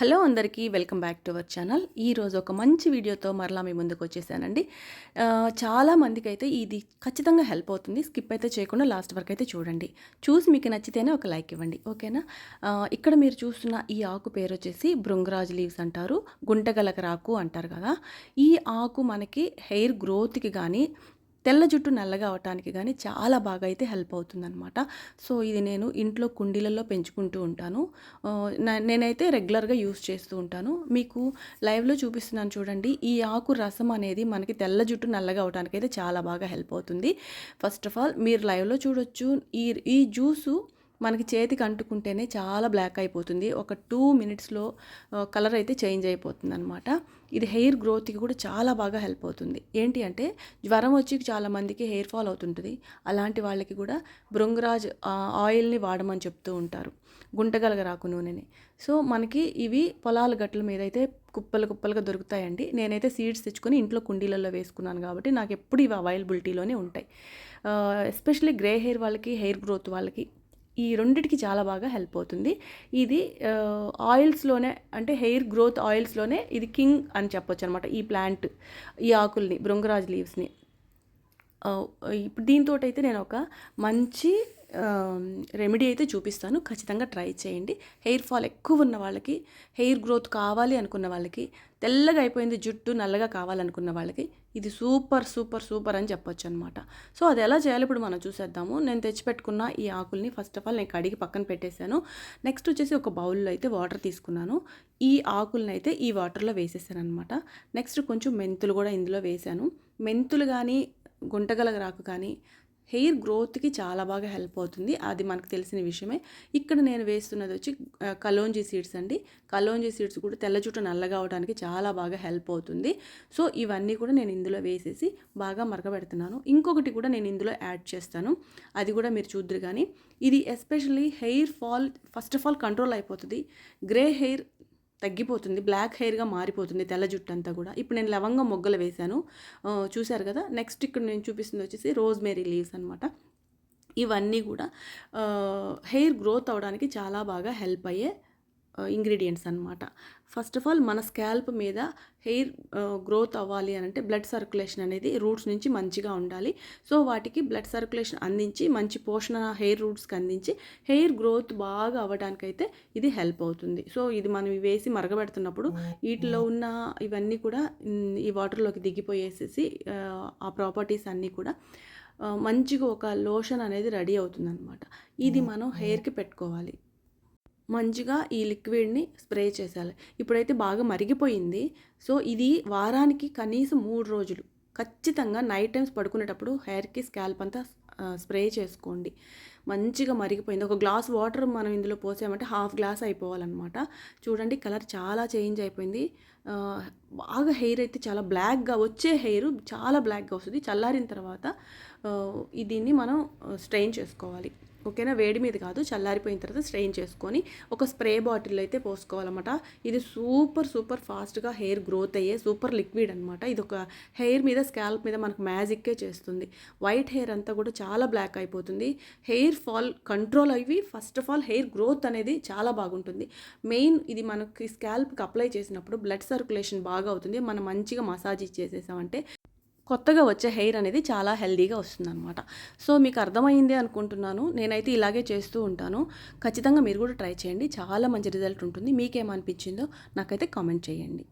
Hello అందరికీ welcome back to our channel. ఈరోజు ఒక మంచి వీడియోతో మరలా మీ ముందుకు వచ్చేసానండి. చాలా మందికైతే ఇది ఖచ్చితంగా హెల్ప్ అవుతుంది. స్కిప్ అయితే చేయకుండా లాస్ట్ వరకు అయితే చూడండి. చూసి మీకు నచ్చితేనే ఒక లైక్ ఇవ్వండి, ఓకేనా? ఇక్కడ మీరు చూస్తున్న ఈ ఆకు పేరు వచ్చేసి భృంగరాజ్ లీవ్స్ అంటారు, గుంటగలకరాకు అంటారు కదా. ఈ ఆకు మనకి హెయిర్ గ్రోత్కి కానీ తెల్ల జుట్టు నల్లగా అవటానికి కానీ చాలా బాగా అయితే హెల్ప్ అవుతుందన్నమాట. సో ఇది నేను ఇంట్లో కుండీలలో పెంచుకుంటూ ఉంటాను. నేనైతే రెగ్యులర్గా యూస్ చేస్తూ ఉంటాను. మీకు లైవ్లో చూపిస్తున్నాను చూడండి. ఈ ఆకు రసం అనేది మనకి తెల్ల జుట్టు నల్లగా అవటానికి అయితే చాలా బాగా హెల్ప్ అవుతుంది. ఫస్ట్ ఆఫ్ ఆల్ మీరు లైవ్లో చూడొచ్చు. ఈ జ్యూసు మనకి చేతికి అంటుకుంటేనే చాలా బ్లాక్ అయిపోతుంది. ఒక 2 మినిట్స్లో కలర్ అయితే చేంజ్ అయిపోతుంది అనమాట. ఇది హెయిర్ గ్రోత్కి కూడా చాలా బాగా హెల్ప్ అవుతుంది. ఏంటి అంటే జ్వరం వచ్చి చాలామందికి హెయిర్ ఫాల్ అవుతుంటుంది. అలాంటి వాళ్ళకి కూడా భృంగరాజ్ ఆయిల్ని వాడమని చెప్తూ ఉంటారు, గుంటగలగరాకు నూనెని. సో మనకి ఇవి పొలాల గట్ల మీద అయితే కుప్పలుగా దొరుకుతాయండి. నేనైతే సీడ్స్ తెచ్చుకొని ఇంట్లో కుండీలలో వేసుకున్నాను కాబట్టి నాకు ఎప్పుడు ఇవి అవైలబిలిటీలోనే ఉంటాయి. ఎస్పెషల్లీ గ్రే హెయిర్ వాళ్ళకి, హెయిర్ గ్రోత్ వాళ్ళకి ఈ రెండిటికి చాలా బాగా హెల్ప్ అవుతుంది. ఇది ఆయిల్స్లోనే, అంటే హెయిర్ గ్రోత్ ఆయిల్స్లోనే ఇది కింగ్ అని చెప్పొచ్చు అనమాట. ఈ ప్లాంట్, ఈ ఆకుల్ని, భృంగరాజ్ లీవ్స్ని. ఇప్పుడు దీంతో అయితే నేను ఒక మంచి రెమెడీ అయితే చూపిస్తాను. ఖచ్చితంగా ట్రై చేయండి. హెయిర్ ఫాల్ ఎక్కువ ఉన్న వాళ్ళకి, హెయిర్ గ్రోత్ కావాలి అనుకున్న వాళ్ళకి, తెల్లగా అయిపోయింది జుట్టు నల్లగా కావాలనుకున్న వాళ్ళకి ఇది సూపర్ అని చెప్పొచ్చు అనమాట. సో అది ఎలా చేయాలి ఇప్పుడు మనం చూసేద్దాము. నేను తెచ్చిపెట్టుకున్న ఈ ఆకుల్ని ఫస్ట్ ఆఫ్ ఆల్ నేను కడిగి పక్కన పెట్టేశాను. నెక్స్ట్ వచ్చేసి ఒక బౌల్లో అయితే వాటర్ తీసుకున్నాను. ఈ ఆకుల్ని అయితే ఈ వాటర్లో వేసేసాను అనమాట. నెక్స్ట్ కొంచెం మెంతులు కూడా ఇందులో వేసాను. మెంతులు కానీ, గుంటగలగరాకు కానీ హెయిర్ గ్రోత్కి చాలా బాగా హెల్ప్ అవుతుంది. అది మనకు తెలిసిన విషయమే. ఇక్కడ నేను వేస్తున్నది వచ్చి కలోంజీ సీడ్స్ అండి. కలోంజీ సీడ్స్ కూడా తెల్ల జుట్టు నల్లగా అవడానికి చాలా బాగా హెల్ప్ అవుతుంది. సో ఇవన్నీ కూడా నేను ఇందులో వేసేసి బాగా మరగబెడుతున్నాను. ఇంకొకటి కూడా నేను ఇందులో యాడ్ చేస్తాను, అది కూడా మీరు చూద్దరు. కానీ ఇది especially hair fall first of all control అయిపోతుంది. గ్రే హెయిర్ తగ్గిపోతుంది, బ్లాక్ హెయిర్గా మారిపోతుంది తెల్ల జుట్టు అంతా కూడా. ఇప్పుడు నేను లవంగం మొగ్గలు వేశాను, చూశారు కదా. నెక్స్ట్ ఇక్కడ నేను చూపిస్తుంది వచ్చేసి రోజ్మేరీ లీవ్స్ అనమాట. ఇవన్నీ కూడా హెయిర్ గ్రోత్ అవడానికి చాలా బాగా హెల్ప్ అయ్యే ఇంగ్రీడియంట్స్ అనమాట. ఫస్ట్ ఆఫ్ ఆల్ మన స్కాల్ప్ మీద హెయిర్ గ్రోత్ అవ్వాలి అని అంటే బ్లడ్ సర్క్యులేషన్ అనేది రూట్స్ నుంచి మంచిగా ఉండాలి. సో వాటికి బ్లడ్ సర్క్యులేషన్ అందించి, మంచి పోషణ హెయిర్ రూట్స్కి అందించి హెయిర్ గ్రోత్ బాగా అవ్వడానికైతే ఇది హెల్ప్ అవుతుంది. సో ఇది మనం వేసి మరగబెడుతున్నప్పుడు వీటిలో ఉన్న ఇవన్నీ కూడా ఈ వాటర్లోకి దిగిపోయేసేసి ఆ ప్రాపర్టీస్ అన్నీ కూడా మంచిగా ఒక లోషన్ అనేది రెడీ అవుతుందన్నమాట. ఇది మనం హెయిర్కి పెట్టుకోవాలి. మంచిగా ఈ లిక్విడ్ని స్ప్రే చేసేయాలి. ఇప్పుడైతే బాగా మరిగిపోయింది. సో ఇది వారానికి కనీసం 3 రోజులు ఖచ్చితంగా నైట్ టైమ్స్ పడుకునేటప్పుడు హెయిర్కి స్కాల్ప్ అంతా స్ప్రే చేసుకోండి. మంచిగా మరిగిపోయింది. ఒక గ్లాస్ వాటర్ మనం ఇందులో పోసామంటే హాఫ్ గ్లాస్ అయిపోవాలన్నమాట. చూడండి కలర్ చాలా చేంజ్ అయిపోయింది. బాగా హెయిర్ అయితే చాలా బ్లాక్గా, వచ్చే హెయిర్ చాలా బ్లాక్గా వస్తుంది. చల్లారిన తర్వాత దీన్ని మనం స్ట్రెయిన్ చేసుకోవాలి, ఓకేనా? వేడి మీద కాదు, చల్లారిపోయిన తర్వాత స్ట్రెయిన్ చేసుకొని ఒక స్ప్రే బాటిల్ అయితే పోసుకోవాలన్నమాట. ఇది సూపర్ ఫాస్ట్గా హెయిర్ గ్రోత్ అయ్యే సూపర్ లిక్విడ్ అనమాట. ఇది ఒక హెయిర్ మీద, స్కాల్ప్ మీద మనకు మ్యాజిక్కే చేస్తుంది. వైట్ హెయిర్ అంతా కూడా చాలా బ్లాక్ అయిపోతుంది. హెయిర్ ఫాల్ కంట్రోల్ అయ్యి first of all hair growth అనేది చాలా బాగుంటుంది. మెయిన్ ఇది మనకి స్కాల్ప్కి అప్లై చేసినప్పుడు బ్లడ్ సర్క్యులేషన్ బాగా అవుతుంది. మనం మంచిగా మసాజ్ ఇచ్చేసేసామంటే కొత్తగా వచ్చే హెయిర్ అనేది చాలా హెల్దీగా వస్తుందన్నమాట. సో మీకు అర్థమైంది అనుకుంటున్నాను. నేనైతే ఇలాగే చేస్తూ ఉంటాను. ఖచ్చితంగా మీరు కూడా ట్రై చేయండి, చాలా మంచి రిజల్ట్ ఉంటుంది. మీకేమనిపించిందో నాకైతే కామెంట్ చేయండి.